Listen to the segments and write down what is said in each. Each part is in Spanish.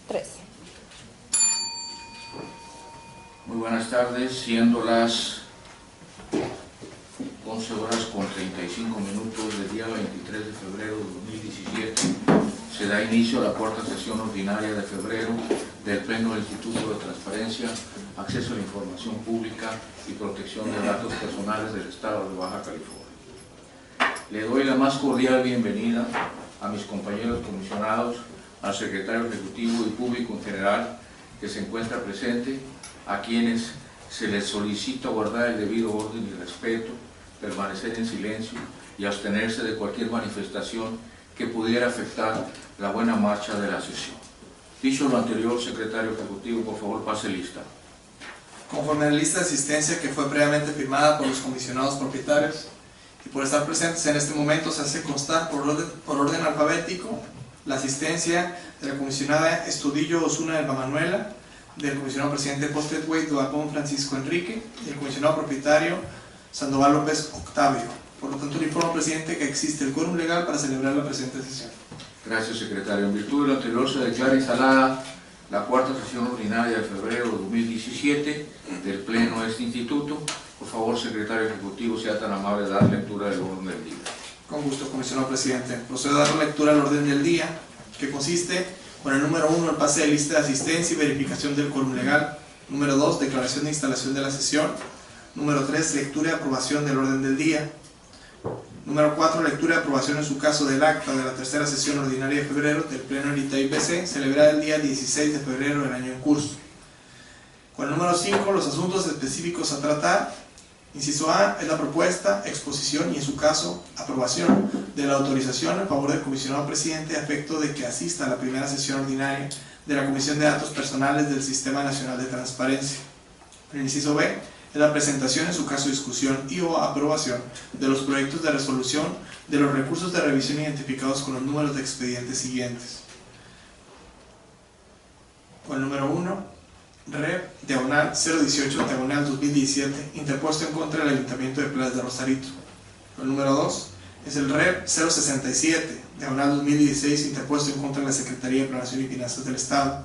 3. Muy buenas tardes, siendo las 11:35 del día 23 de febrero de 2017, se da inicio a la cuarta sesión ordinaria de febrero del Pleno del Instituto de Transparencia, Acceso a la Información Pública y Protección de Datos Personales del Estado de Baja California. Le doy la más cordial bienvenida a mis compañeros comisionados, al secretario ejecutivo y público en general que se encuentra presente, a quienes se les solicita guardar el debido orden y respeto, permanecer en silencio y abstenerse de cualquier manifestación que pudiera afectar la buena marcha de la sesión. Dicho lo anterior, secretario ejecutivo, por favor pase lista. Conforme a la lista de asistencia que fue previamente firmada por los comisionados propietarios y por estar presentes en este momento, se hace constar por orden alfabético la asistencia de la comisionada Estudillo Osuna Elba Manuela, del comisionado presidente Postetway Duagón Francisco Enrique y del comisionado propietario Sandoval López Octavio. Por lo tanto, le informo al presidente que existe el quórum legal para celebrar la presente sesión. Gracias, secretario. En virtud de lo anterior, se declara instalada la cuarta sesión ordinaria de febrero de 2017 del Pleno de este instituto. Por favor, secretario ejecutivo, sea tan amable de dar lectura del orden del día. Con gusto, comisionado presidente. Procedo a dar lectura al orden del día, que consiste con el número 1, el pase de lista de asistencia y verificación del quórum legal. Número 2, declaración de instalación de la sesión. Número 3, lectura y aprobación del orden del día. Número 4, lectura y aprobación en su caso del acta de la tercera sesión ordinaria de febrero del Pleno del ITAIPC, celebrada el día 16 de febrero del año en curso. Con el número 5, los asuntos específicos a tratar. Inciso A es la propuesta, exposición y en su caso aprobación de la autorización en favor del comisionado presidente a efecto de que asista a la primera sesión ordinaria de la Comisión de Datos Personales del Sistema Nacional de Transparencia. El inciso B es la presentación, en su caso discusión y o aprobación de los proyectos de resolución de los recursos de revisión identificados con los números de expedientes siguientes. Con el número 1, Rep. Diagonal 018 Diagonal 2017, interpuesto en contra del Ayuntamiento de Playas de Rosarito. El número 2 es el Rep. 067 Diagonal 2016, interpuesto en contra de la Secretaría de Planación y Finanzas del Estado.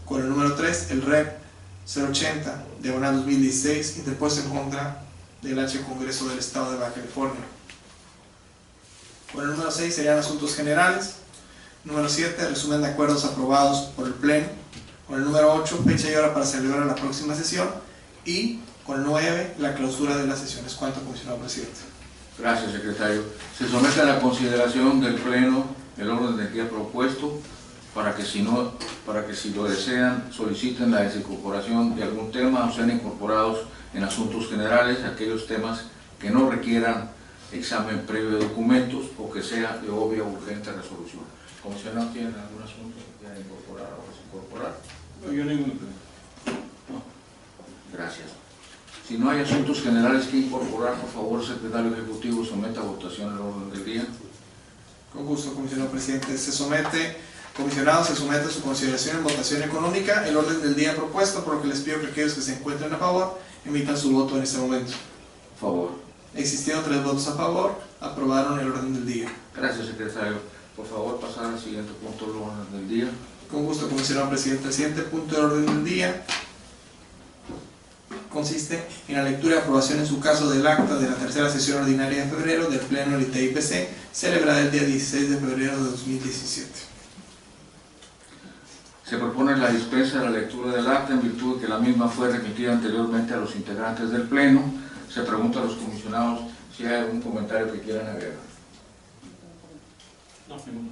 Con el número 3, el Rep. 080 Diagonal 2016, interpuesto en contra del H. Congreso del Estado de Baja California. Con el número 6 serían asuntos generales. Número 7, resumen de acuerdos aprobados por el Pleno. Con el número 8, fecha y hora para celebrar la próxima sesión. Y con el 9, la clausura de las sesiones. ¿Cuánto, comisionado presidente? Gracias, secretario. Se somete a la consideración del Pleno el orden del día propuesto para que si lo desean soliciten la desincorporación de algún tema o sean incorporados en asuntos generales aquellos temas que no requieran examen previo de documentos o que sea de obvia o urgente resolución. ¿Comisionado tienen algún asunto que quieran incorporar o desincorporar? No, yo ninguno. No. Gracias. Si no hay asuntos generales que incorporar, por favor, secretario ejecutivo, someta a votación el orden del día. Con gusto, comisionado presidente. Comisionado, se somete a su consideración en votación económica el orden del día propuesto, por lo que les pido que aquellos que se encuentren a favor emitan su voto en este momento. Por favor. Existiendo 3 votos a favor, aprobaron el orden del día. Gracias, secretario. Por favor, pasar al siguiente punto del orden del día. Con gusto, comisionado presidente. El siguiente punto del orden del día consiste en la lectura y aprobación en su caso del acta de la tercera sesión ordinaria de febrero del Pleno del ITAIPC, celebrada el día 16 de febrero de 2017. Se propone la dispensa de la lectura del acta en virtud de que la misma fue remitida anteriormente a los integrantes del Pleno. Se pregunta a los comisionados si hay algún comentario que quieran agregar. No, ninguno.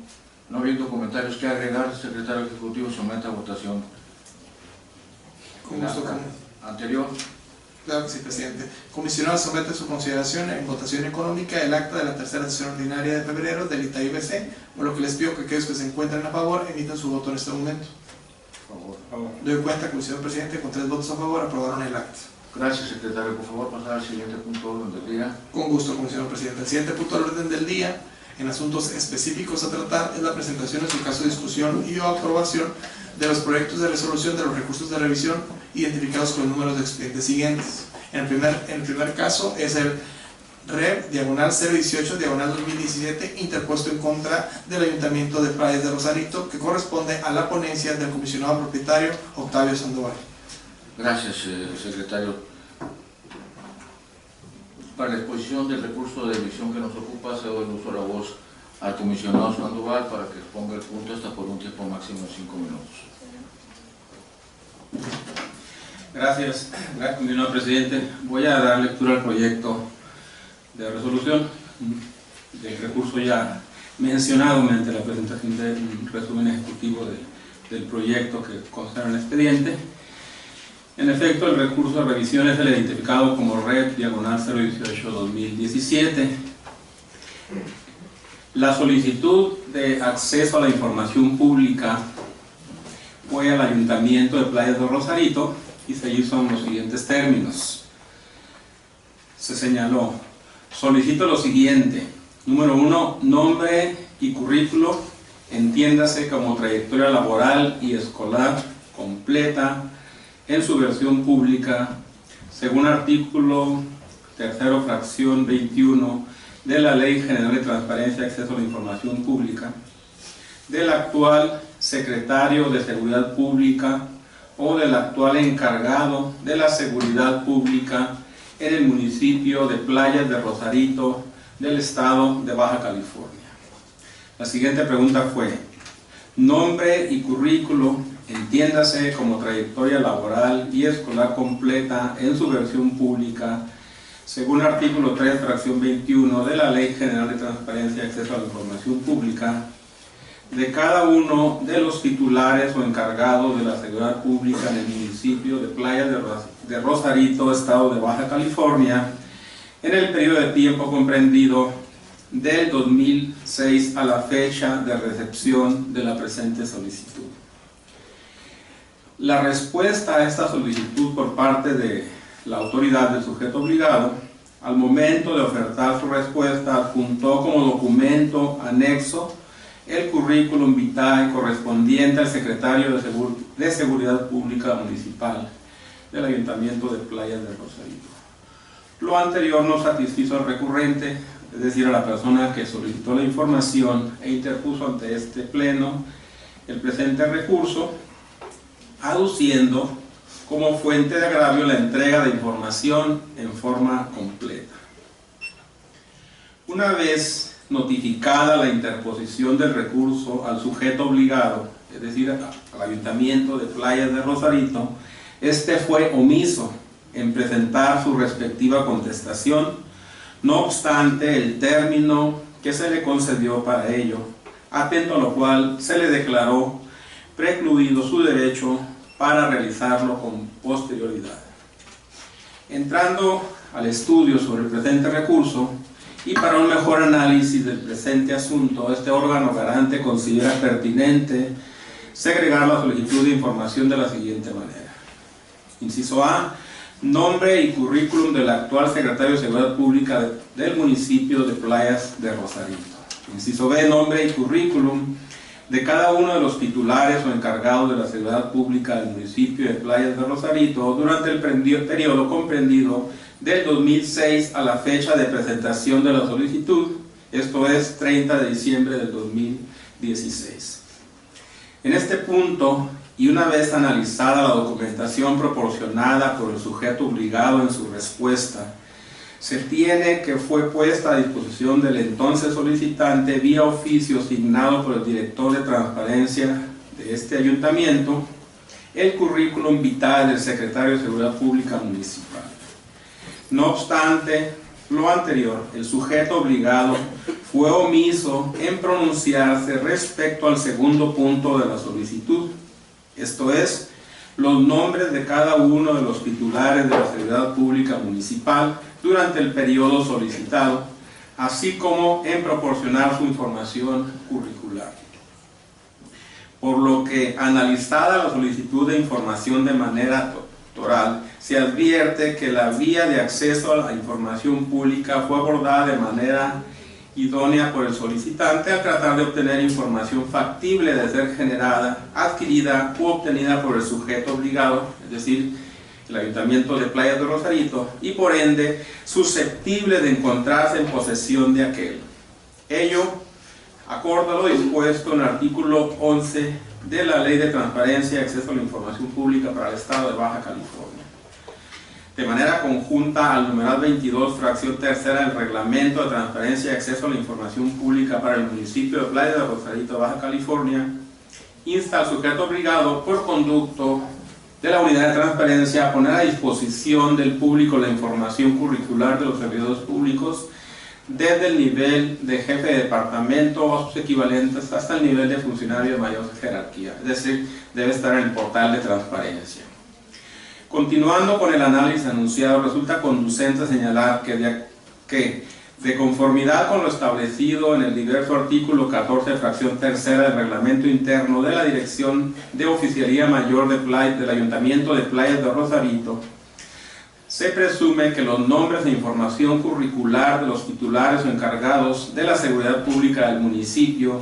No habiendo comentarios que agregar, el secretario ejecutivo somete a votación. Con gusto, Anterior. Claro que sí, presidente. Comisionado somete a su consideración en votación económica el acta de la tercera sesión ordinaria de febrero del ITAIPC, por lo que les pido que aquellos que se encuentren a favor emitan su voto en este momento. Por favor. Doy cuenta, comisionado presidente, con 3 votos a favor aprobaron el acta. Gracias, secretario. Por favor, pasar al siguiente punto del orden del día. Con gusto, comisionado presidente. El siguiente punto del orden del día, en asuntos específicos a tratar, es la presentación en su caso de discusión y o aprobación de los proyectos de resolución de los recursos de revisión identificados con los números de expedientes siguientes. En el primer caso es el Rep, diagonal 018, diagonal 2017, interpuesto en contra del Ayuntamiento de Playas de Rosarito, que corresponde a la ponencia del comisionado propietario Octavio Sandoval. Gracias, secretario. Para la exposición del recurso de revisión que nos ocupa, cedo el uso de la voz al comisionado Sandoval para que exponga el punto hasta por un tiempo máximo de 5 minutos. Gracias, comisionado presidente. Voy a dar lectura al proyecto de resolución del recurso ya mencionado mediante la presentación de un resumen ejecutivo del proyecto que consta en el expediente. En efecto, el recurso de revisión es el identificado como Rep diagonal 018-2017. La solicitud de acceso a la información pública fue al Ayuntamiento de Playas de Rosarito y se hizo en los siguientes términos. Se señaló: solicito lo siguiente. Número 1, nombre y currículo, entiéndase como trayectoria laboral y escolar completa en su versión pública, según artículo 3, fracción 21 de la Ley General de Transparencia y Acceso a la Información Pública, del actual secretario de Seguridad Pública o del actual encargado de la Seguridad Pública en el municipio de Playas de Rosarito del estado de Baja California. La siguiente pregunta fue: nombre y currículo, entiéndase como trayectoria laboral y escolar completa en su versión pública, según artículo 3, fracción 21 de la Ley General de Transparencia y Acceso a la Información Pública, de cada uno de los titulares o encargados de la seguridad pública en el municipio de Playas de Rosarito, estado de Baja California, en el periodo de tiempo comprendido del 2006 a la fecha de recepción de la presente solicitud. La respuesta a esta solicitud por parte de la autoridad del sujeto obligado, al momento de ofertar su respuesta, adjuntó como documento anexo el currículum vitae correspondiente al secretario de Seguridad Pública Municipal del Ayuntamiento de Playas de Rosarito. Lo anterior no satisfizo al recurrente, es decir, a la persona que solicitó la información e interpuso ante este pleno el presente recurso, aduciendo como fuente de agravio la entrega de información en forma completa. Una vez notificada la interposición del recurso al sujeto obligado, es decir, al Ayuntamiento de Playas de Rosarito, este fue omiso en presentar su respectiva contestación, no obstante el término que se le concedió para ello, atento a lo cual se le declaró precluido su derecho para realizarlo con posterioridad. Entrando al estudio sobre el presente recurso, y para un mejor análisis del presente asunto, este órgano garante considera pertinente segregar la solicitud de información de la siguiente manera. Inciso A: nombre y currículum del actual secretario de Seguridad Pública del municipio de Playas de Rosarito. Inciso B: nombre y currículum de cada uno de los titulares o encargados de la seguridad pública del municipio de Playas de Rosarito durante el periodo comprendido del 2006 a la fecha de presentación de la solicitud, esto es 30 de diciembre del 2016. En este punto, y una vez analizada la documentación proporcionada por el sujeto obligado en su respuesta, se tiene que fue puesta a disposición del entonces solicitante vía oficio signado por el director de transparencia de este ayuntamiento el currículum vitae del secretario de Seguridad Pública Municipal. No obstante lo anterior, el sujeto obligado fue omiso en pronunciarse respecto al segundo punto de la solicitud, esto es, los nombres de cada uno de los titulares de la seguridad pública municipal durante el periodo solicitado, así como en proporcionar su información curricular. Por lo que, analizada la solicitud de información de manera oral, se advierte que la vía de acceso a la información pública fue abordada de manera idónea por el solicitante al tratar de obtener información factible de ser generada, adquirida u obtenida por el sujeto obligado, es decir, el Ayuntamiento de Playas de Rosarito, y por ende susceptible de encontrarse en posesión de aquel. Ello acorde a lo dispuesto en el artículo 11 de la Ley de Transparencia y Acceso a la Información Pública para el Estado de Baja California. De manera conjunta al numeral 22, fracción tercera del Reglamento de Transparencia y Acceso a la Información Pública para el municipio de Playa de Rosarito, Baja California, insta al sujeto obligado por conducto de la Unidad de Transparencia a poner a disposición del público la información curricular de los servidores públicos desde el nivel de jefe de departamento o sus equivalentes hasta el nivel de funcionario de mayor jerarquía, es decir, debe estar en el portal de transparencia. Continuando con el análisis anunciado, resulta conducente señalar que de conformidad con lo establecido en el diverso artículo 14, fracción tercera del Reglamento Interno de la Dirección de Oficialía Mayor del Ayuntamiento de Playas de Rosarito, se presume que los nombres e información curricular de los titulares o encargados de la seguridad pública del municipio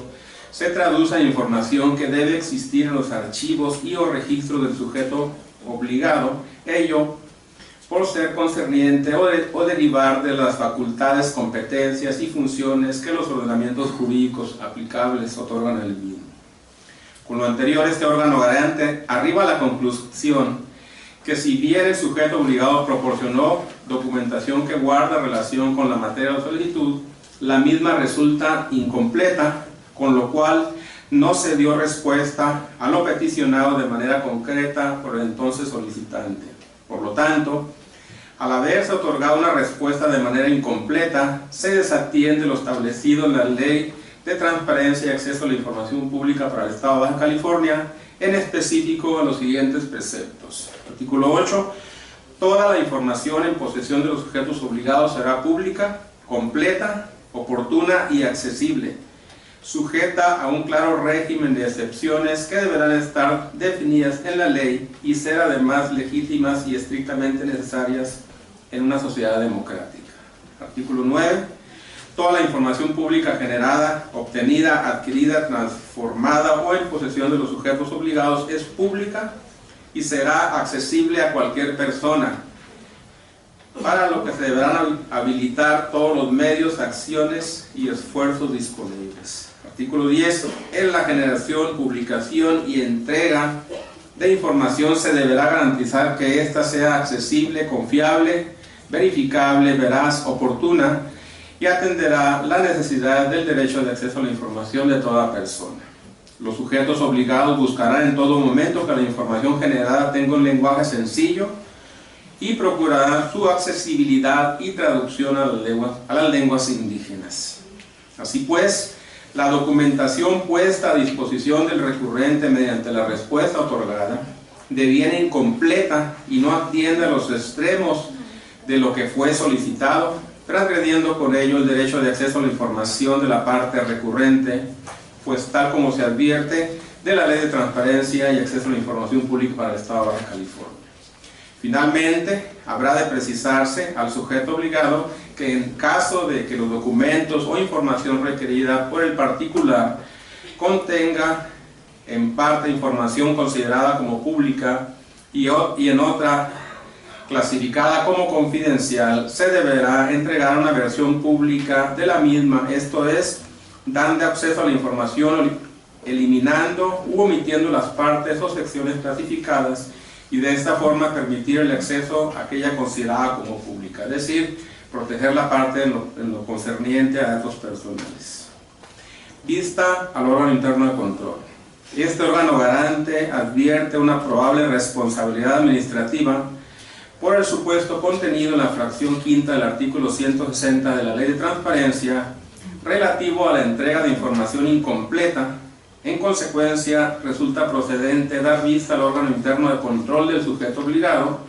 se traduce en información que debe existir en los archivos y o registros del sujeto obligado, ello por ser concerniente o derivar de las facultades, competencias y funciones que los ordenamientos jurídicos aplicables otorgan al mismo. Con lo anterior, este órgano garante arriba a la conclusión que si bien el sujeto obligado proporcionó documentación que guarda relación con la materia de la solicitud, la misma resulta incompleta, con lo cual no se dio respuesta a lo peticionado de manera concreta por el entonces solicitante. Por lo tanto, al haberse otorgado una respuesta de manera incompleta, se desatiende lo establecido en la Ley de Transparencia y Acceso a la Información Pública para el Estado de Baja California, en específico en los siguientes preceptos. Artículo 8. Toda la información en posesión de los sujetos obligados será pública, completa, oportuna y accesible, sujeta a un claro régimen de excepciones que deberán estar definidas en la ley y ser además legítimas y estrictamente necesarias en una sociedad democrática. Artículo 9. Toda la información pública generada, obtenida, adquirida, transformada o en posesión de los sujetos obligados es pública y será accesible a cualquier persona, para lo que se deberán habilitar todos los medios, acciones y esfuerzos disponibles. Artículo 10. En la generación, publicación y entrega de información se deberá garantizar que ésta sea accesible, confiable, verificable, veraz, oportuna y atenderá la necesidad del derecho de acceso a la información de toda persona. Los sujetos obligados buscarán en todo momento que la información generada tenga un lenguaje sencillo y procurarán su accesibilidad y traducción a las lenguas indígenas. Así pues, la documentación puesta a disposición del recurrente mediante la respuesta otorgada deviene incompleta y no atiende a los extremos de lo que fue solicitado, transgrediendo con ello el derecho de acceso a la información de la parte recurrente, pues tal como se advierte de la Ley de Transparencia y Acceso a la Información Pública para el Estado de Baja California. Finalmente, habrá de precisarse al sujeto obligado que en caso de que los documentos o información requerida por el particular contenga en parte información considerada como pública y en otra clasificada como confidencial, se deberá entregar una versión pública de la misma, esto es, dando acceso a la información eliminando u omitiendo las partes o secciones clasificadas y de esta forma permitir el acceso a aquella considerada como pública, es decir, proteger la parte en lo concerniente a datos personales. Vista al órgano interno de control. Este órgano garante advierte una probable responsabilidad administrativa por el supuesto contenido en la fracción quinta del artículo 160 de la Ley de Transparencia relativo a la entrega de información incompleta. En consecuencia, resulta procedente dar vista al órgano interno de control del sujeto obligado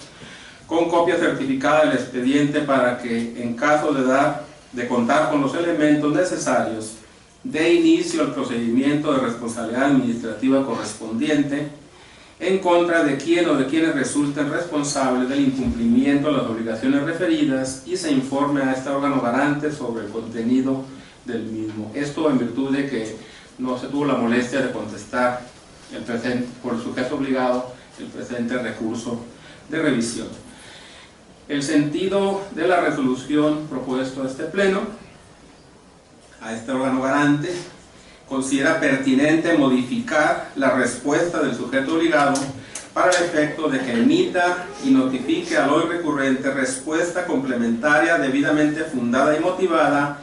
con copia certificada del expediente para que, en caso de contar con los elementos necesarios, dé inicio al procedimiento de responsabilidad administrativa correspondiente en contra de quien o de quienes resulten responsables del incumplimiento de las obligaciones referidas y se informe a este órgano garante sobre el contenido del mismo. Esto en virtud de que no se tuvo la molestia de contestar por el sujeto obligado el presente recurso de revisión. El sentido de la resolución propuesto a este Pleno, a este órgano garante, considera pertinente modificar la respuesta del sujeto obligado para el efecto de que emita y notifique al hoy recurrente respuesta complementaria debidamente fundada y motivada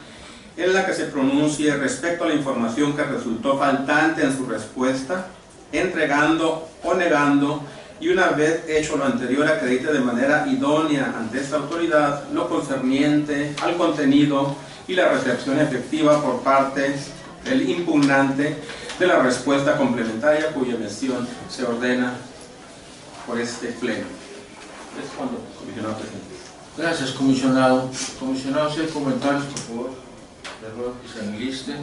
en la que se pronuncie respecto a la información que resultó faltante en su respuesta, entregando o negando, y una vez hecho lo anterior acredite de manera idónea ante esta autoridad lo concerniente al contenido y la recepción efectiva por parte del impugnante de la respuesta complementaria cuya emisión se ordena por este Pleno. Es cuando, comisionado presidente. Gracias, comisionado. Comisionado, si hay comentarios, por favor, le ruego que se enlisten.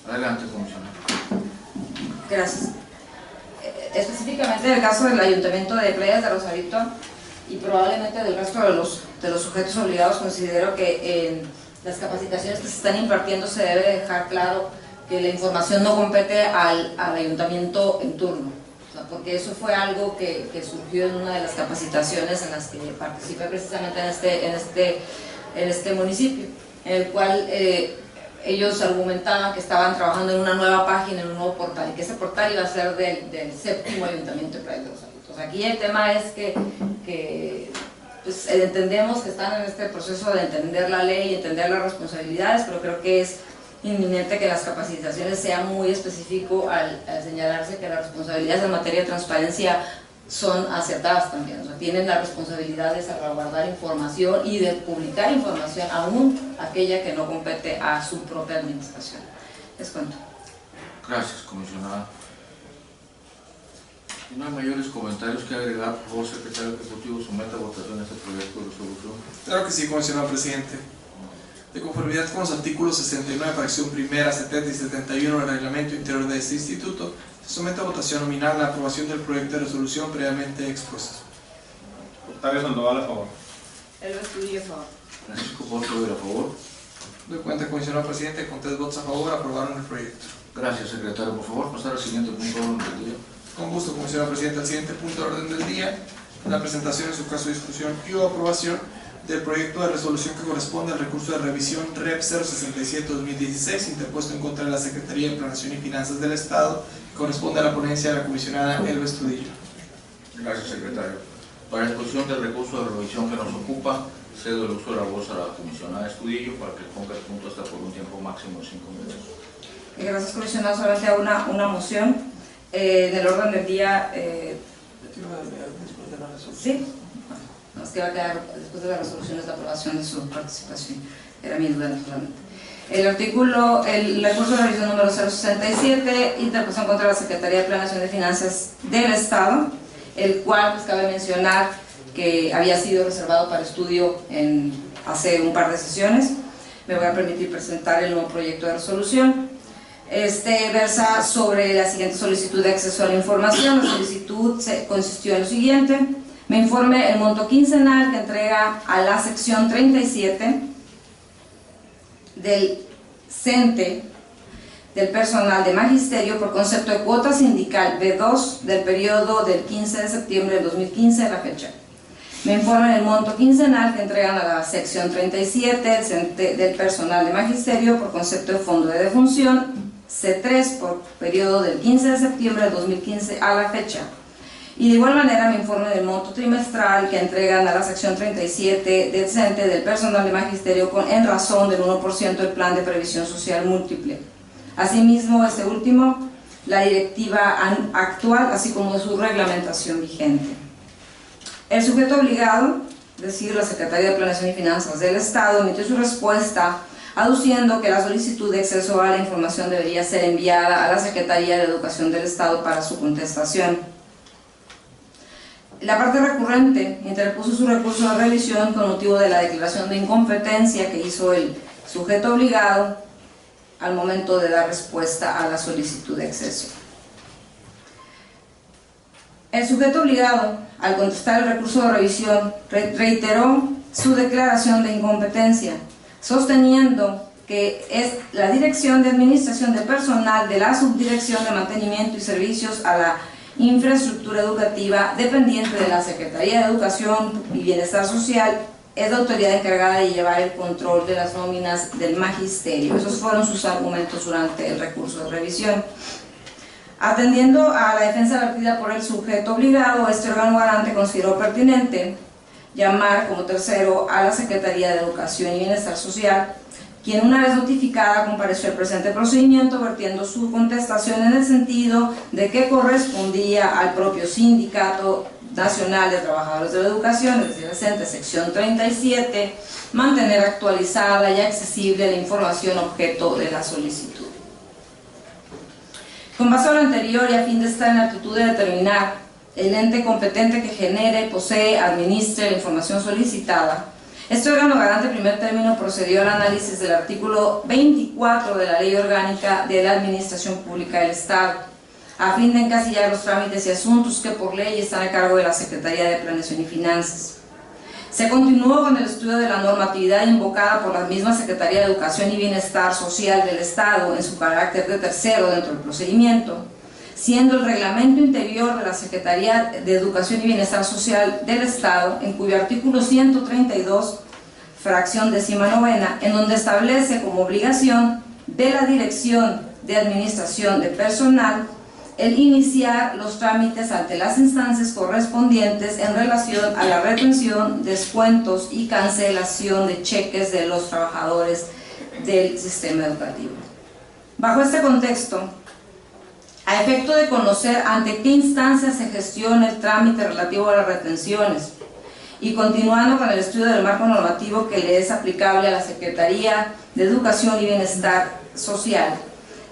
Adelante, comisionado. Gracias. Específicamente en el caso del Ayuntamiento de Playas de Rosarito y probablemente del resto de los sujetos obligados, considero que en las capacitaciones que se están impartiendo se debe dejar claro que la información no compete al ayuntamiento en turno, o sea, porque eso fue algo que surgió en una de las capacitaciones en las que participé precisamente en este municipio, en el cual ellos argumentaban que estaban trabajando en una nueva página, en un nuevo portal, y que ese portal iba a ser del séptimo ayuntamiento de Playas de Rosarito. O sea, aquí el tema es que pues, entendemos que están en este proceso de entender la ley y entender las responsabilidades, pero creo que es inminente que las capacitaciones sean muy específicos al señalarse que las responsabilidades en materia de transparencia son acertadas también. O sea, tienen la responsabilidad de salvaguardar información y de publicar información, aún aquella que no compete a su propia administración. Les cuento. Gracias, comisionada. Si no hay mayores comentarios que agregar, por favor, secretario ejecutivo, someta a votación este proyecto de resolución. Claro que sí, comisionado presidente. De conformidad con los artículos 69, fracción primera, 70 y 71 del reglamento interior de este instituto, se somete a votación nominal la aprobación del proyecto de resolución previamente expuesto. Octavio Sandoval, a favor. Elba Estudillo, a favor. Francisco Porto, a favor. Doy cuenta, comisionado presidente, con 3 votos a favor, aprobaron el proyecto. Gracias, secretario. Por favor, pasar al siguiente punto de orden del día. Con gusto, comisionado presidente, al siguiente punto de orden del día, la presentación, en su caso, discusión y o aprobación del proyecto de resolución que corresponde al recurso de revisión REP 067-2016 interpuesto en contra de la Secretaría de Planeación y Finanzas del Estado, que corresponde a la ponencia de la comisionada Elba Estudillo. Gracias, secretario. Para la discusión del recurso de revisión que nos ocupa, cedo el uso de la voz a la comisionada Estudillo para que ponga el punto hasta por un tiempo máximo de 5 minutos. Gracias, comisionado. Solamente hago una moción en el orden del día. Sí. No, es que va a quedar después de la resolución de la aprobación de su participación. Era mi duda, naturalmente. El recurso de revisión número 067, interposición contra la Secretaría de Planeación de Finanzas del Estado, el cual, pues, cabe mencionar que había sido reservado para estudio hace un par de sesiones. Me voy a permitir presentar el nuevo proyecto de resolución. Este versa sobre la siguiente solicitud de acceso a la información. La solicitud consistió en lo siguiente: me informe el monto quincenal que entrega a la sección 37 del CENTE del personal de magisterio por concepto de cuota sindical B2 del periodo del 15 de septiembre de 2015 a la fecha. Me informe el monto quincenal que entregan a la sección 37 del CENTE del personal de magisterio por concepto de fondo de defunción C3 por periodo del 15 de septiembre de 2015 a la fecha. Y de igual manera me informe del monto trimestral que entregan a la sección 37 del CENTE del personal de magisterio en razón del 1% del plan de previsión social múltiple. Asimismo, este último, la directiva actual, así como su reglamentación vigente. El sujeto obligado, es decir, la Secretaría de Planeación y Finanzas del Estado, emitió su respuesta aduciendo que la solicitud de acceso a la información debería ser enviada a la Secretaría de Educación del Estado para su contestación. La parte recurrente interpuso su recurso de revisión con motivo de la declaración de incompetencia que hizo el sujeto obligado al momento de dar respuesta a la solicitud de acceso. El sujeto obligado, al contestar el recurso de revisión, reiteró su declaración de incompetencia, sosteniendo que es la Dirección de Administración de Personal de la Subdirección de Mantenimiento y Servicios a la infraestructura educativa dependiente de la Secretaría de Educación y Bienestar Social, es la autoridad encargada de llevar el control de las nóminas del magisterio. Esos fueron sus argumentos durante el recurso de revisión. Atendiendo a la defensa vertida por el sujeto obligado, este órgano garante consideró pertinente llamar como tercero a la Secretaría de Educación y Bienestar Social, quien una vez notificada compareció al presente procedimiento vertiendo su contestación en el sentido de que correspondía al propio Sindicato Nacional de Trabajadores de la Educación, es decir, el CENTE, sección 37, mantener actualizada y accesible la información objeto de la solicitud. Con base a lo anterior y a fin de estar en la actitud de determinar el ente competente que genere, posee, administre la información solicitada, este órgano garante en primer término procedió al análisis del artículo 24 de la Ley Orgánica de la Administración Pública del Estado, a fin de encasillar los trámites y asuntos que por ley están a cargo de la Secretaría de Planeación y Finanzas. Se continuó con el estudio de la normatividad invocada por la misma Secretaría de Educación y Bienestar Social del Estado en su carácter de tercero dentro del procedimiento, siendo el reglamento interior de la Secretaría de Educación y Bienestar Social del Estado, en cuyo artículo 132, fracción 19, en donde establece como obligación de la Dirección de Administración de Personal el iniciar los trámites ante las instancias correspondientes en relación a la retención, descuentos y cancelación de cheques de los trabajadores del sistema educativo. Bajo este contexto, a efecto de conocer ante qué instancia se gestiona el trámite relativo a las retenciones y continuando con el estudio del marco normativo que le es aplicable a la Secretaría de Educación y Bienestar Social,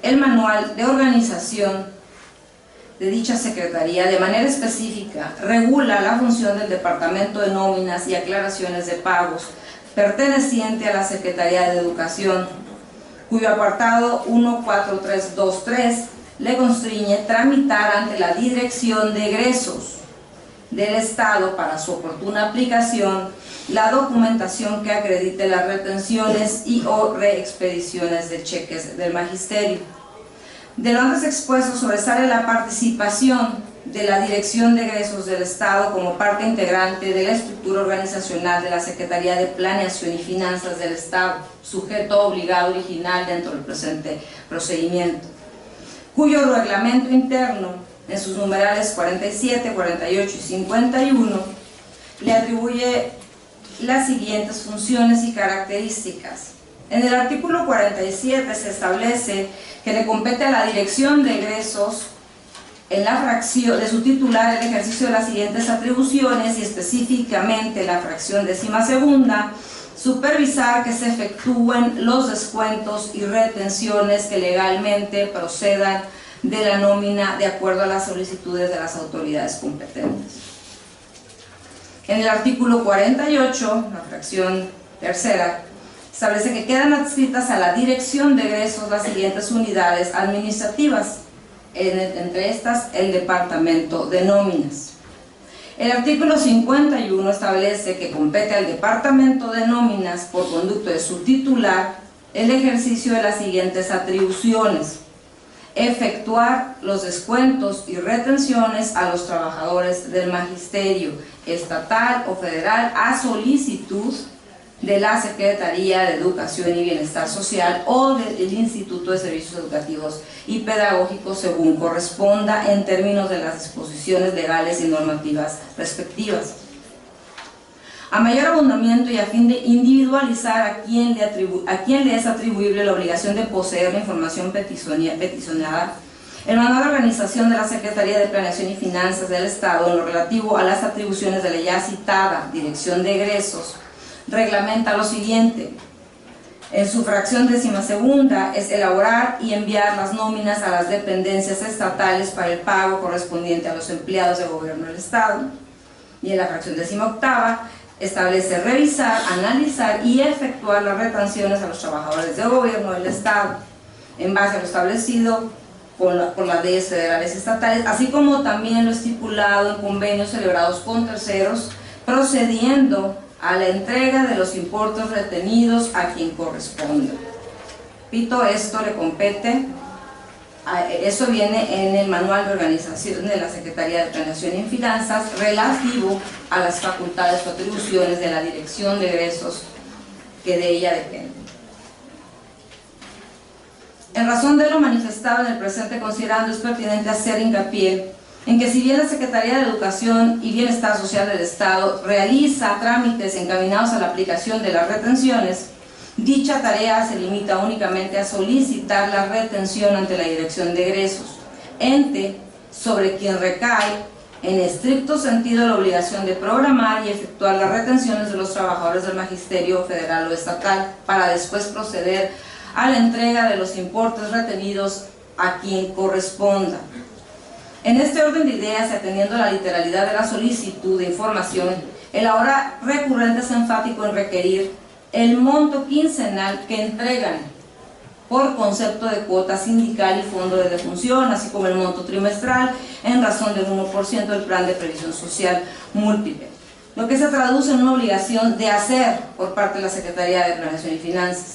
el manual de organización de dicha Secretaría de manera específica regula la función del Departamento de Nóminas y Aclaraciones de Pagos perteneciente a la Secretaría de Educación, cuyo apartado 14323 le constriñe tramitar ante la Dirección de Egresos del Estado para su oportuna aplicación la documentación que acredite las retenciones y o reexpediciones de cheques del magisterio. De lo antes expuesto sobresale la participación de la Dirección de Egresos del Estado como parte integrante de la estructura organizacional de la Secretaría de Planeación y Finanzas del Estado, sujeto obligado original dentro del presente procedimiento, cuyo reglamento interno, en sus numerales 47, 48 y 51, le atribuye las siguientes funciones y características. En el artículo 47 se establece que le compete a la Dirección de Egresos, en la fracción de su titular, el ejercicio de las siguientes atribuciones y específicamente la fracción 12ª, supervisar que se efectúen los descuentos y retenciones que legalmente procedan de la nómina de acuerdo a las solicitudes de las autoridades competentes. En el artículo 48, la fracción 3ª, establece que quedan adscritas a la Dirección de Egresos las siguientes unidades administrativas, entre estas el Departamento de Nóminas. El artículo 51 establece que compete al Departamento de Nóminas, por conducto de su titular, el ejercicio de las siguientes atribuciones: efectuar los descuentos y retenciones a los trabajadores del magisterio estatal o federal a solicitud de la Secretaría de Educación y Bienestar Social o del Instituto de Servicios Educativos y Pedagógicos según corresponda en términos de las disposiciones legales y normativas respectivas. A mayor abundamiento y a fin de individualizar a quien le es atribuible la obligación de poseer la información peticionada, el manual de organización de la Secretaría de Planeación y Finanzas del Estado en lo relativo a las atribuciones de la ya citada Dirección de Egresos reglamenta lo siguiente. En su fracción 12ª es elaborar y enviar las nóminas a las dependencias estatales para el pago correspondiente a los empleados de gobierno del Estado, y en la fracción 18ª establece revisar, analizar y efectuar las retenciones a los trabajadores de gobierno del Estado en base a lo establecido por las leyes federales y estatales, así como también lo estipulado en convenios celebrados con terceros, procediendo a la entrega de los importes retenidos a quien corresponda. Repito, esto le compete Eso viene en el manual de organización de la Secretaría de Planeación y Finanzas relativo a las facultades o atribuciones de la Dirección de Egresos que de ella dependen. En razón de lo manifestado en el presente considerando, es pertinente hacer hincapié en que si bien la Secretaría de Educación y Bienestar Social del Estado realiza trámites encaminados a la aplicación de las retenciones, dicha tarea se limita únicamente a solicitar la retención ante la Dirección de Egresos, ente sobre quien recae en estricto sentido la obligación de programar y efectuar las retenciones de los trabajadores del magisterio federal o estatal, para después proceder a la entrega de los importes retenidos a quien corresponda. En este orden de ideas y atendiendo a la literalidad de la solicitud de información, el ahora recurrente es enfático en requerir el monto quincenal que entregan por concepto de cuota sindical y fondo de defunción, así como el monto trimestral en razón del 1% del plan de previsión social múltiple, lo que se traduce en una obligación de hacer por parte de la Secretaría de Planeación y Finanzas.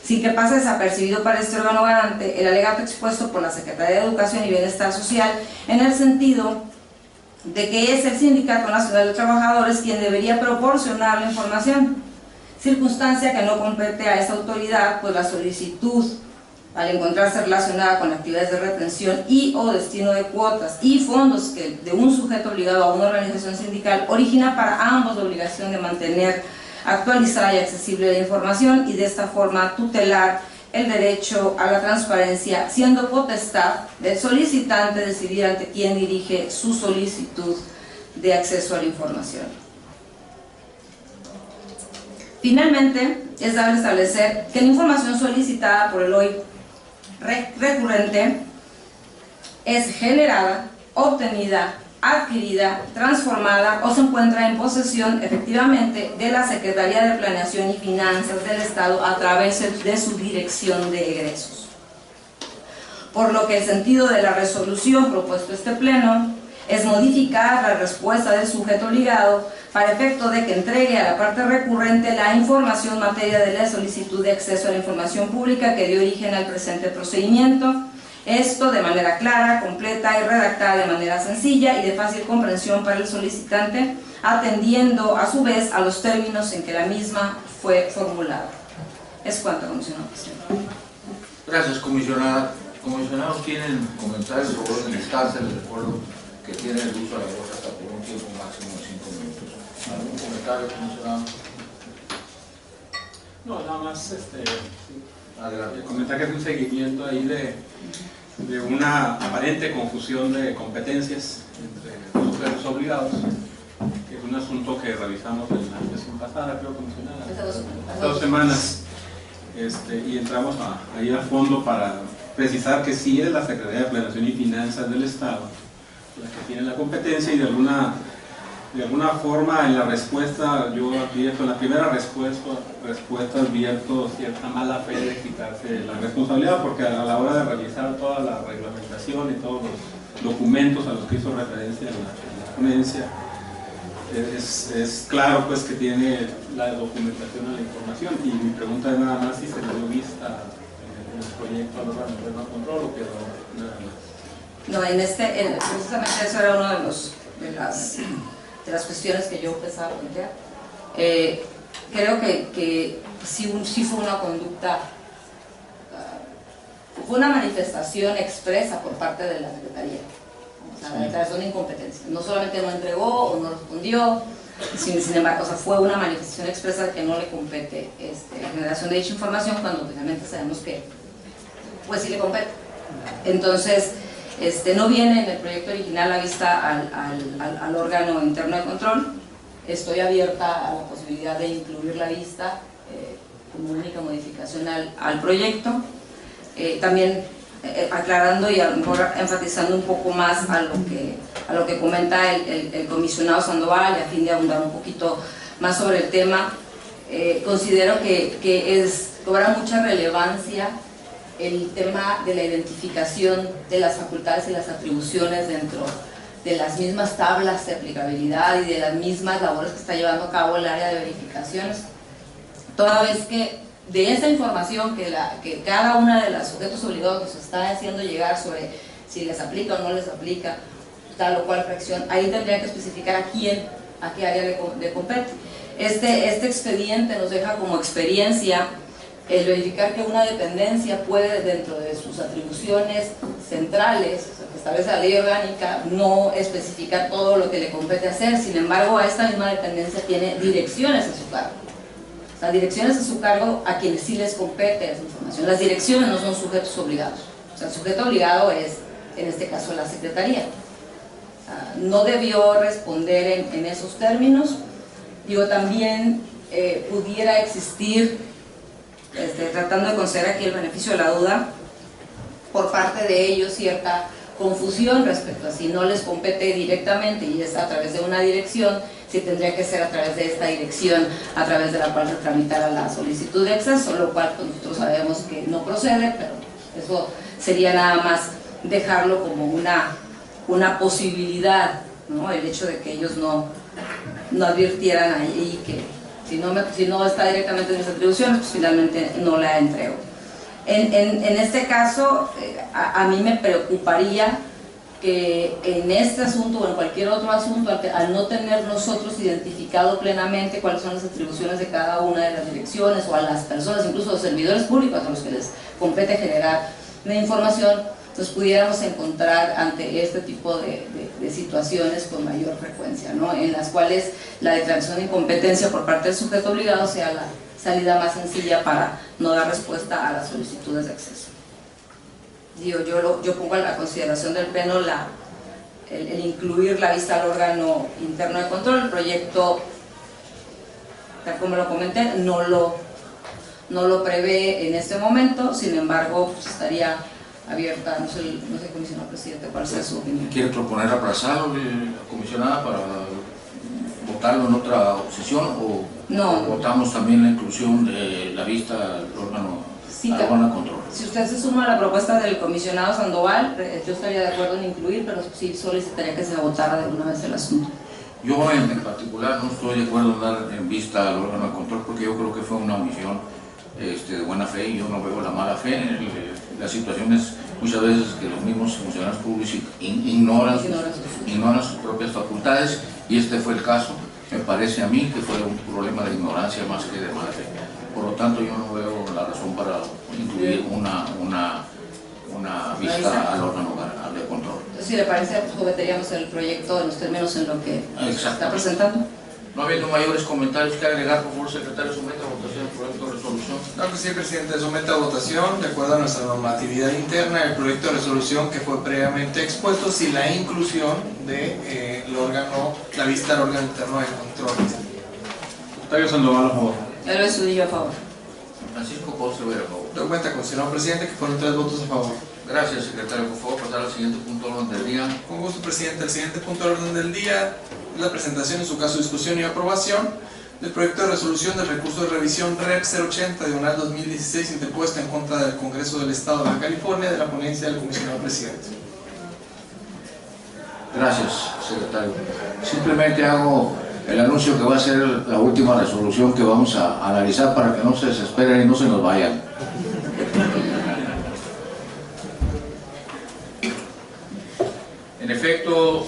Sin que pase desapercibido para este órgano garante el alegato expuesto por la Secretaría de Educación y Bienestar Social, en el sentido de que es el Sindicato Nacional de Trabajadores quien debería proporcionar la información, circunstancia que no compete a esa autoridad, pues la solicitud, al encontrarse relacionada con actividades de retención y o destino de cuotas y fondos que de un sujeto obligado a una organización sindical, origina para ambos la obligación de mantener actualizada y accesible la información y de esta forma tutelar el derecho a la transparencia, siendo potestad del solicitante decidir ante quién dirige su solicitud de acceso a la información. Finalmente, es dable establecer que la información solicitada por el hoy recurrente es generada, obtenida, adquirida, transformada o se encuentra en posesión efectivamente de la Secretaría de Planeación y Finanzas del Estado a través de su Dirección de Egresos. Por lo que el sentido de la resolución propuesto este Pleno es modificar la respuesta del sujeto obligado para efecto de que entregue a la parte recurrente la información materia de la solicitud de acceso a la información pública que dio origen al presente procedimiento, esto de manera clara, completa y redactada de manera sencilla y de fácil comprensión para el solicitante, atendiendo a su vez a los términos en que la misma fue formulada. Es cuanto, comisionado presidente. Gracias, comisionada. Comisionados, ¿tienen comentarios sobre orden de estarse? Les recuerdo que tienen el uso de la voz hasta por un tiempo máximo de 5 minutos. ¿Algún comentario, comisionado? No, nada más Adelante. comentar que es un seguimiento ahí de una aparente confusión de competencias entre los sujetos obligados, que es un asunto que revisamos en la sesión pasada, creo, comisionada, hace 2 semanas, y entramos ahí a fondo para precisar que sí es la Secretaría de Planeación y Finanzas del Estado la que tiene la competencia, y de alguna forma en la respuesta, yo advierto, en la primera respuesta advierto cierta mala fe de quitarse la responsabilidad, porque a la hora de revisar toda la reglamentación y todos los documentos a los que hizo referencia en la ponencia, es claro pues que tiene la documentación a la información, y mi pregunta es nada más si se le dio vista en el proyecto al órgano de control o quedó nada más. No, precisamente eso era una de las cuestiones que yo pensaba plantear. Creo que sí fue una conducta, fue una manifestación expresa por parte de la Secretaría, o sea, la declaración de incompetencia. No solamente no entregó o no respondió, sin embargo, o sea, fue una manifestación expresa de que no le compete la generación de dicha información, cuando obviamente sabemos que pues sí le compete. Entonces, no viene en el proyecto original la vista al órgano interno de control. Estoy abierta a la posibilidad de incluir la vista como única modificación al proyecto. También aclarando y a lo mejor enfatizando un poco más a lo que comenta el comisionado Sandoval, y a fin de ahondar un poquito más sobre el tema, considero que cobra mucha relevancia el tema de la identificación de las facultades y las atribuciones dentro de las mismas tablas de aplicabilidad y de las mismas labores que está llevando a cabo el área de verificaciones, toda vez que de esta información que cada una de los sujetos obligados nos está haciendo llegar sobre si les aplica o no les aplica tal o cual fracción, ahí tendría que especificar a quién, a qué área le compete. Este expediente nos deja como experiencia el verificar que una dependencia puede, dentro de sus atribuciones centrales, o sea, que establece la ley orgánica, no especificar todo lo que le compete hacer. Sin embargo, a esta misma dependencia tiene direcciones a su cargo. O sea, direcciones a su cargo a quienes sí les compete esa información. Las direcciones no son sujetos obligados. O sea, el sujeto obligado es, en este caso, la Secretaría. No debió responder en esos términos. Digo, también pudiera existir, tratando de conceder aquí el beneficio de la duda, por parte de ellos cierta confusión respecto a si no les compete directamente y es a través de una dirección, si tendría que ser a través de esta dirección a través de la cual se tramitara la solicitud de acceso, lo cual pues, nosotros sabemos que no procede, pero eso sería nada más dejarlo como una posibilidad, ¿no? El hecho de que ellos no advirtieran ahí que si no está directamente en mis atribuciones, pues finalmente no la entrego. En este caso, a mí me preocuparía que en este asunto o en cualquier otro asunto, al no tener nosotros identificado plenamente cuáles son las atribuciones de cada una de las direcciones o a las personas, incluso a los servidores públicos a los que les compete generar la información, nos pudiéramos encontrar ante este tipo de situaciones con mayor frecuencia, ¿no? En las cuales la declaración de incompetencia por parte del sujeto obligado sea la salida más sencilla para no dar respuesta a las solicitudes de acceso. Digo, yo pongo a la consideración del Pleno el incluir la vista al órgano interno de control. El proyecto, tal como lo comenté, no lo prevé en este momento, sin embargo, pues estaría abierta, no sé, comisionado presidente, cuál sea su opinión. ¿Quiere proponer aplazarlo, la comisionada, para votarlo en otra sesión o no, votamos también la inclusión de la vista al órgano, sí, al órgano de control? Si usted se suma a la propuesta del comisionado Sandoval, yo estaría de acuerdo en incluir, pero sí solicitaría que se votara de alguna vez el asunto. Yo en particular no estoy de acuerdo en dar en vista al órgano de control porque yo creo que fue una omisión de buena fe y yo no veo la mala fe. Las situaciones muchas veces que los mismos funcionarios públicos ignoran sus propias facultades y este fue el caso. Me parece a mí que fue un problema de ignorancia más que de mala fe. Por lo tanto, yo no veo la razón para incluir una vista al órgano de control. Si le parece, pues cometeríamos el proyecto en los términos en lo que está presentando. No habiendo mayores comentarios que agregar, por favor, secretario, someta a votación el proyecto de resolución. Claro que sí, presidente, somete a votación, de acuerdo a nuestra normatividad interna, el proyecto de resolución que fue previamente expuesto, sin la inclusión de la vista al órgano interno de control. Secretario Sandoval, a favor. Elvia Estudillo, a favor. Francisco Ponce Vera, a favor. Doy cuenta, considerado presidente, que fueron 3 votos a favor. Gracias, secretario. Por favor, pasar al siguiente punto del orden del día. Con gusto, presidente. El siguiente punto del orden del día es la presentación, en su caso, discusión y aprobación del proyecto de resolución del recurso de revisión REP 080-2016 interpuesta en contra del Congreso del Estado de Baja California de la ponencia del comisionado presidente. Gracias, secretario. Simplemente hago el anuncio que va a ser la última resolución que vamos a analizar para que no se desesperen y no se nos vayan. En efecto,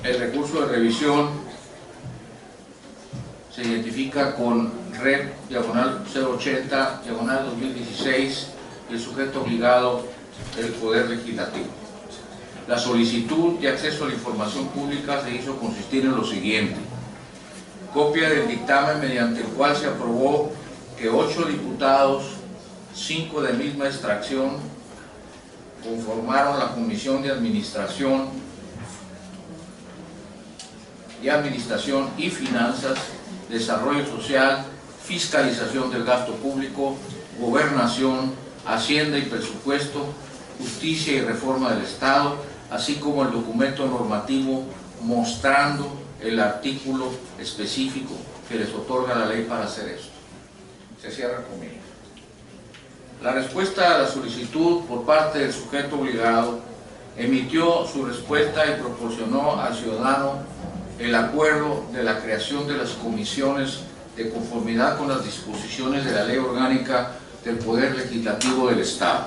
el recurso de revisión se identifica con REP diagonal 080 diagonal 2016 y el sujeto obligado el Poder Legislativo. La solicitud de acceso a la información pública se hizo consistir en lo siguiente: copia del dictamen mediante el cual se aprobó que 8 diputados, 5 de misma extracción, conformaron la Comisión de Administración y Finanzas, Desarrollo Social, Fiscalización del Gasto Público, Gobernación, Hacienda y Presupuesto, Justicia y Reforma del Estado, así como el documento normativo mostrando el artículo específico que les otorga la ley para hacer esto. Se cierra comillas. La respuesta a la solicitud por parte del sujeto obligado emitió su respuesta y proporcionó al ciudadano el acuerdo de la creación de las comisiones de conformidad con las disposiciones de la Ley Orgánica del Poder Legislativo del Estado,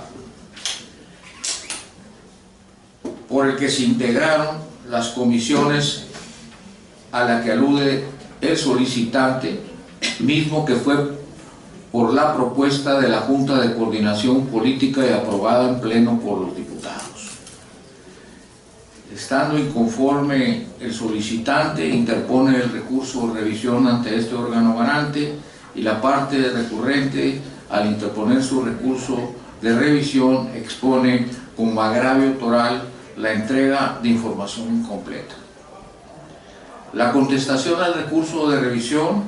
por el que se integraron las comisiones a la que alude el solicitante, mismo que fue por la propuesta de la Junta de Coordinación Política y aprobada en pleno por los diputados. Estando inconforme el solicitante, interpone el recurso de revisión ante este órgano garante, y la parte recurrente, al interponer su recurso de revisión, expone como agravio toral la entrega de información incompleta. La contestación al recurso de revisión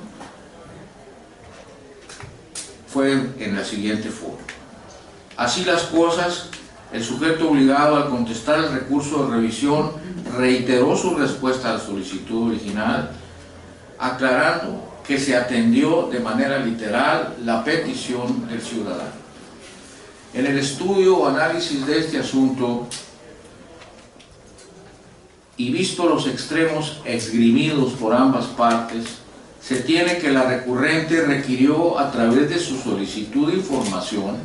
fue en la siguiente forma: así las cosas, el sujeto obligado al contestar el recurso de revisión reiteró su respuesta a la solicitud original, aclarando que se atendió de manera literal la petición del ciudadano. En el estudio o análisis de este asunto, y visto los extremos esgrimidos por ambas partes, se tiene que la recurrente requirió, a través de su solicitud de información,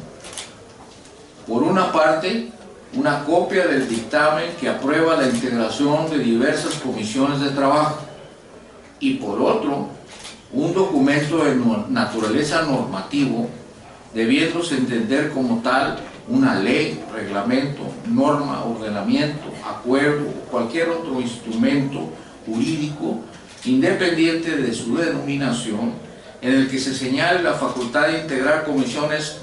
por una parte, una copia del dictamen que aprueba la integración de diversas comisiones de trabajo, y por otro, un documento de naturaleza normativo, debiéndose entender como tal una ley, reglamento, norma, ordenamiento, acuerdo o cualquier otro instrumento jurídico independiente de su denominación, en el que se señale la facultad de integrar comisiones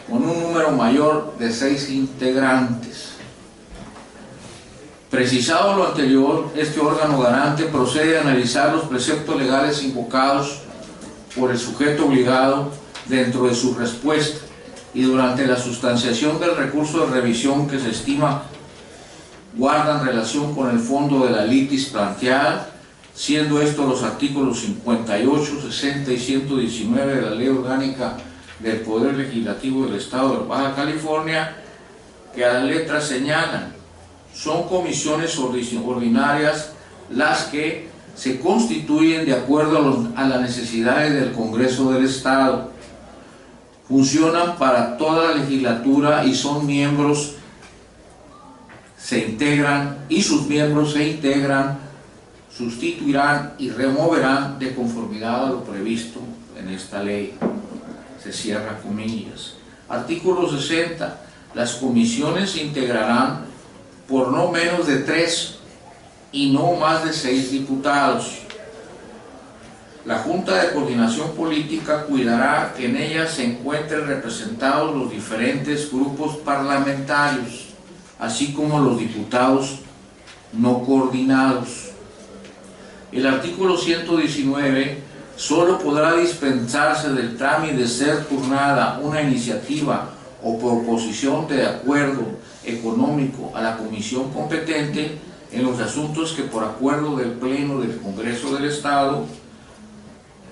con un número mayor de 6 integrantes. Precisado lo anterior, este órgano garante procede a analizar los preceptos legales invocados por el sujeto obligado dentro de su respuesta, y durante la sustanciación del recurso de revisión que se estima guardan relación con el fondo de la litis planteada, siendo estos los artículos 58, 60 y 119 de la Ley Orgánica del Poder Legislativo del Estado de Baja California, que a la letra señalan: son comisiones ordinarias las que se constituyen de acuerdo a las necesidades del Congreso del Estado, funcionan para toda la legislatura y sus miembros se integran, sustituirán y removerán de conformidad a lo previsto en esta ley. Se cierra comillas. Artículo 60. Las comisiones se integrarán por no menos de 3 y no más de 6 diputados. La Junta de Coordinación Política cuidará que en ella se encuentren representados los diferentes grupos parlamentarios, así como los diputados no coordinados. El artículo 119, solo podrá dispensarse del trámite de ser turnada una iniciativa o proposición de acuerdo económico a la comisión competente en los asuntos que por acuerdo del Pleno del Congreso del Estado,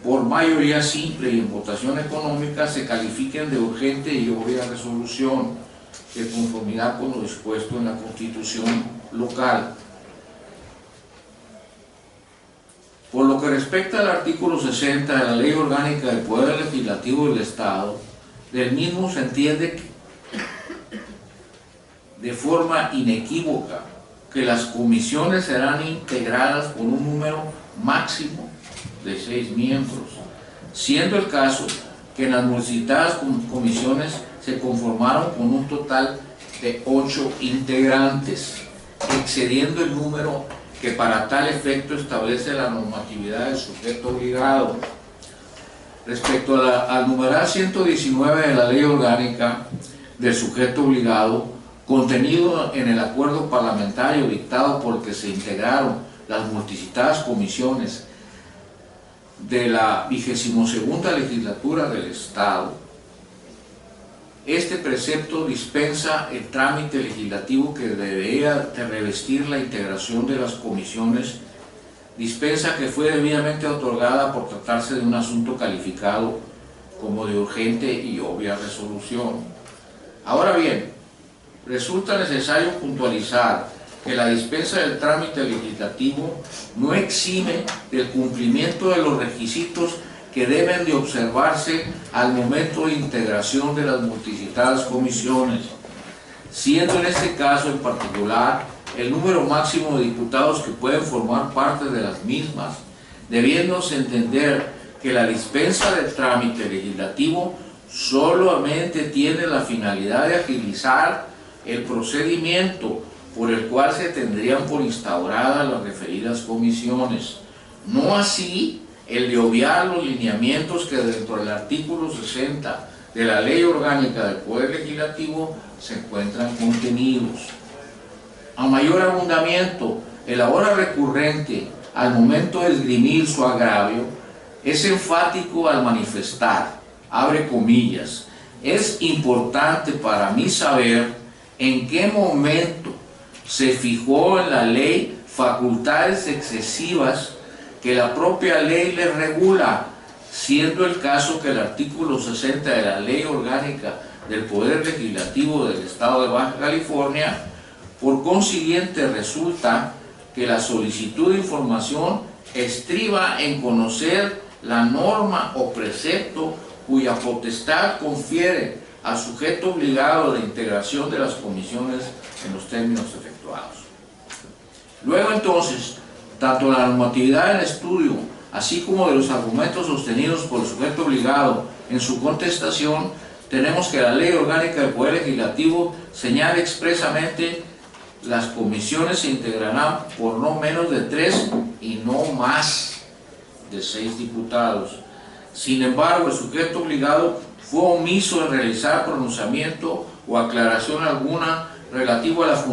por mayoría simple y en votación económica, se califiquen de urgente y obvia resolución, de conformidad con lo dispuesto en la Constitución local. Por lo que respecta al artículo 60 de la Ley Orgánica del Poder Legislativo del Estado, del mismo se entiende de forma inequívoca que las comisiones serán integradas por un número máximo de 6 miembros, siendo el caso que en las multitadas comisiones se conformaron con un total de 8 integrantes, excediendo el número que para tal efecto establece la normatividad del sujeto obligado. Respecto al numeral 119 de la Ley Orgánica del sujeto obligado, contenido en el acuerdo parlamentario dictado por el que se integraron las multicitadas comisiones de la 22ª legislatura del Estado, este precepto dispensa el trámite legislativo que debería de revestir la integración de las comisiones, dispensa que fue debidamente otorgada por tratarse de un asunto calificado como de urgente y obvia resolución. Ahora bien, resulta necesario puntualizar que la dispensa del trámite legislativo no exime del cumplimiento de los requisitos que deben de observarse al momento de integración de las multicitadas comisiones, siendo en este caso en particular el número máximo de diputados que pueden formar parte de las mismas, debiéndose entender que la dispensa del trámite legislativo solamente tiene la finalidad de agilizar el procedimiento por el cual se tendrían por instauradas las referidas comisiones, no así el de obviar los lineamientos que dentro del artículo 60 de la Ley Orgánica del Poder Legislativo se encuentran contenidos. A mayor abundamiento, el ahora recurrente, al momento de esgrimir su agravio, es enfático al manifestar, abre comillas, es importante para mí saber en qué momento se fijó en la ley facultades excesivas que la propia ley le regula, siendo el caso que el artículo 60 de la Ley Orgánica del Poder Legislativo del Estado de Baja California, por consiguiente resulta que la solicitud de información estriba en conocer la norma o precepto cuya potestad confiere al sujeto obligado de integración de las comisiones en los términos efectuados. Luego entonces, tanto la normatividad del estudio, así como de los argumentos sostenidos por el sujeto obligado en su contestación, tenemos que la Ley Orgánica del Poder Legislativo señala expresamente las comisiones se integrarán por no menos de 3 y no más de 6 diputados. Sin embargo, el sujeto obligado fue omiso en realizar pronunciamiento o aclaración alguna relativo a la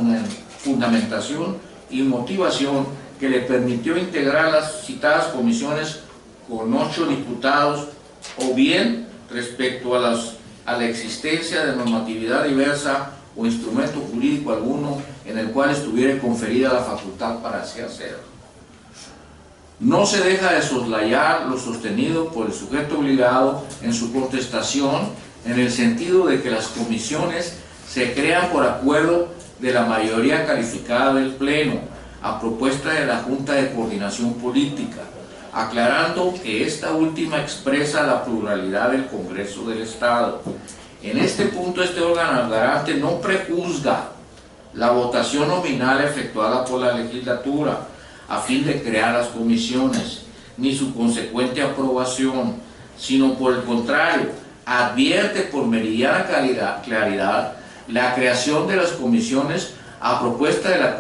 fundamentación y motivación que le permitió integrar las citadas comisiones con 8 diputados, o bien respecto a la existencia de normatividad diversa o instrumento jurídico alguno en el cual estuviera conferida la facultad para así hacerlo. No se deja de soslayar lo sostenido por el sujeto obligado en su contestación, en el sentido de que las comisiones se crean por acuerdo de la mayoría calificada del Pleno, a propuesta de la Junta de Coordinación Política, aclarando que esta última expresa la pluralidad del Congreso del Estado. En este punto, este órgano garante no prejuzga la votación nominal efectuada por la legislatura a fin de crear las comisiones, ni su consecuente aprobación, sino por el contrario, advierte por meridiana claridad la creación de las comisiones a propuesta de la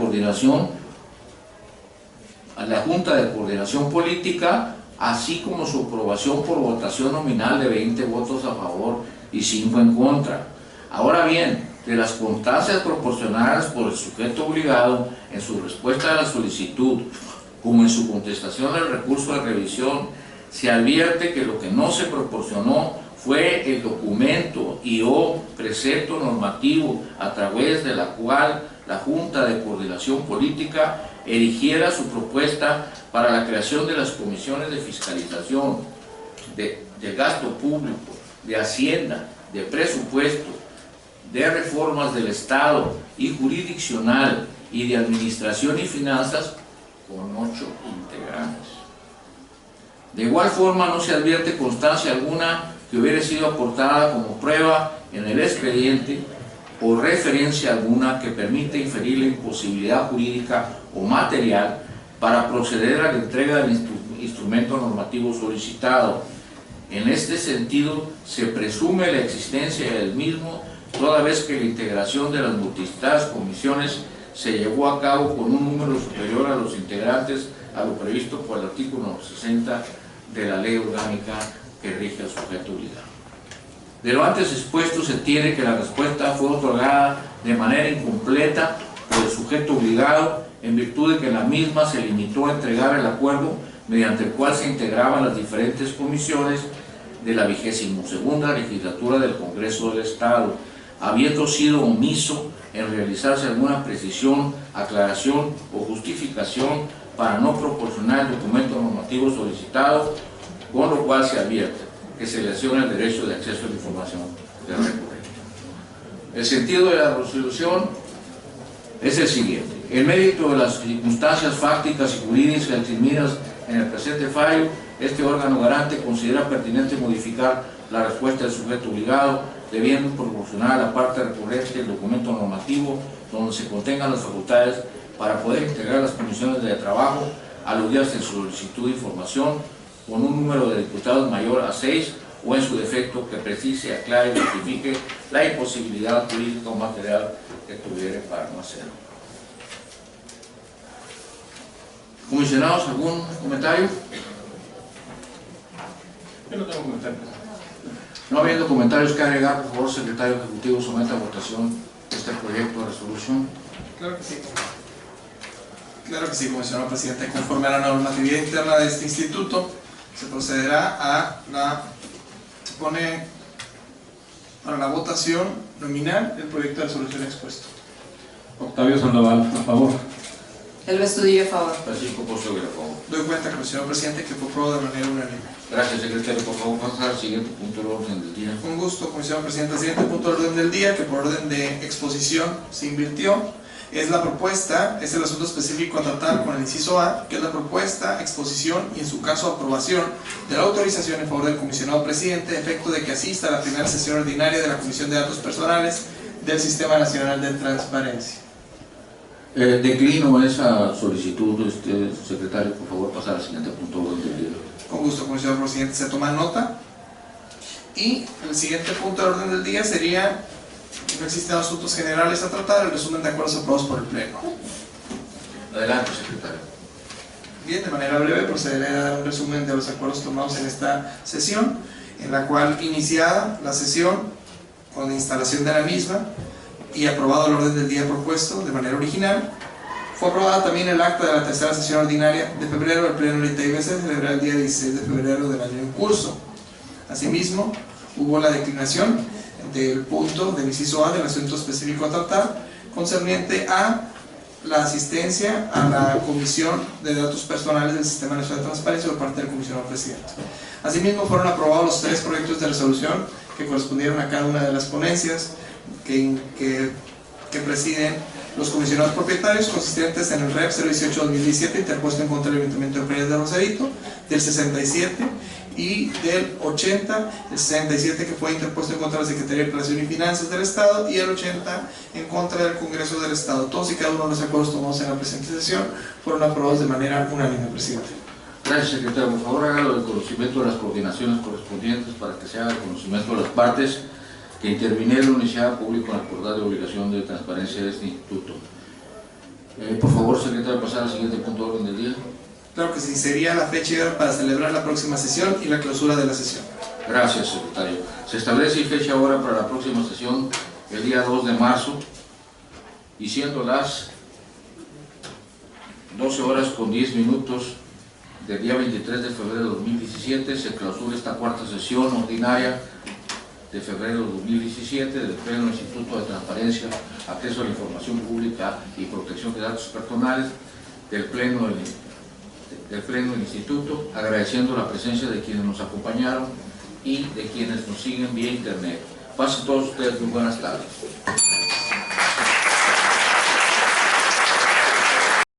Junta de Coordinación Política, así como su aprobación por votación nominal de 20 votos a favor y 5 en contra. Ahora bien, de las constancias proporcionadas por el sujeto obligado en su respuesta a la solicitud, como en su contestación del recurso de revisión, se advierte que lo que no se proporcionó fue el documento y o precepto normativo a través de la cual la Junta de Coordinación Política erigiera su propuesta para la creación de las comisiones de fiscalización, de gasto público, de hacienda, de presupuesto, de reformas del Estado y jurisdiccional y de administración y finanzas con 8 integrantes. De igual forma, no se advierte constancia alguna que hubiera sido aportada como prueba en el expediente o referencia alguna que permita inferir la imposibilidad jurídica o material para proceder a la entrega del instrumento normativo solicitado. En este sentido, se presume la existencia del mismo, toda vez que la integración de las multicitadas comisiones se llevó a cabo con un número superior a los integrantes a lo previsto por el artículo 60 de la Ley Orgánica que rige al sujeto obligado. De lo antes expuesto se entiende que la respuesta fue otorgada de manera incompleta por el sujeto obligado, en virtud de que la misma se limitó a entregar el acuerdo mediante el cual se integraban las diferentes comisiones de la 22ª legislatura del Congreso del Estado, habiendo sido omiso en realizarse alguna precisión, aclaración o justificación para no proporcionar el documento normativo solicitado, con lo cual se advierte que se lesiona el derecho de acceso a la información del recurrente. El sentido de la resolución es el siguiente: En mérito de las circunstancias fácticas y jurídicas eximidas en el presente fallo, este órgano garante considera pertinente modificar la respuesta del sujeto obligado, debiendo proporcionar a la parte recurrente el documento normativo donde se contengan las facultades para poder integrar las condiciones de trabajo aludidas en su solicitud de información con un número de diputados mayor a 6 o en su defecto que precise, aclare y justifique la imposibilidad jurídica o material que tuviere para no hacerlo. Comisionados, ¿algún comentario? Yo no tengo comentarios. No habiendo comentarios que agregar, por favor, secretario ejecutivo, someta a votación este proyecto de resolución. Claro que sí. Claro que sí, comisionado presidente. Conforme a la normatividad interna de este instituto, se procederá a se pone para la votación nominal el proyecto de resolución expuesto. Octavio Sandoval, a favor. El Estudillo, a favor. Francisco Pozo, a favor. Doy cuenta, comisionado presidente, que fue aprobado de manera unánime. Gracias, secretario. Por favor, pasar al siguiente punto del orden del día. Con gusto, comisionado presidente. El siguiente punto del orden del día, que por orden de exposición se invirtió, es la propuesta, es el asunto específico a tratar con el inciso A, que es la propuesta, exposición y en su caso aprobación de la autorización en favor del comisionado presidente, a efecto de que asista a la primera sesión ordinaria de la Comisión de Datos Personales del Sistema Nacional de Transparencia. Declino esa solicitud, secretario, por favor, pasar al siguiente punto del orden del día. Con gusto, comisionado presidente, se toma nota. Y el siguiente punto del orden del día sería: no existen asuntos generales a tratar, el resumen de acuerdos aprobados por el Pleno. Adelante, secretario. Bien, de manera breve procederé a dar un resumen de los acuerdos tomados en esta sesión, en la cual, iniciada la sesión con la instalación de la misma y aprobado el orden del día propuesto de manera original, fue aprobada también el acta de la tercera sesión ordinaria de febrero del Pleno del ITIBC, celebrada el día 16 de febrero del año en curso. Asimismo, hubo la declinación del punto del inciso A del asunto específico a tratar, concerniente a la asistencia a la Comisión de Datos Personales del Sistema Nacional de Transparencia por parte del comisionado presidente. Asimismo, fueron aprobados los 3 proyectos de resolución que correspondieron a cada una de las ponencias que presiden los comisionados propietarios, consistentes en el REP 018-2017, interpuesto en contra del Ayuntamiento de Playas de Rosarito, del 67 y del 80, el 67 que fue interpuesto en contra de la Secretaría de Planeación y Finanzas del Estado, y el 80 en contra del Congreso del Estado. Todos y cada uno de los acuerdos tomados en la presente sesión fueron aprobados de manera unánime, presidente. Gracias, secretario. Por favor, hágalo del conocimiento de las coordinaciones correspondientes para que se haga el conocimiento de las partes que intervinieron en la iniciativa pública con acordar de obligación de transparencia de este instituto. Por favor, secretario, pasar al siguiente punto de orden del día. Claro que sí, sería la fecha y hora para celebrar la próxima sesión y la clausura de la sesión. Gracias, secretario. Se establece fecha y hora para la próxima sesión el día 2 de marzo, y siendo las 12:10 del día 23 de febrero de 2017, se clausura esta cuarta sesión ordinaria de febrero de 2017 del Pleno del Instituto de Transparencia, Acceso a la Información Pública y Protección de Datos Personales del Pleno del Instituto, agradeciendo la presencia de quienes nos acompañaron y de quienes nos siguen vía internet. Pasen todos ustedes muy buenas tardes.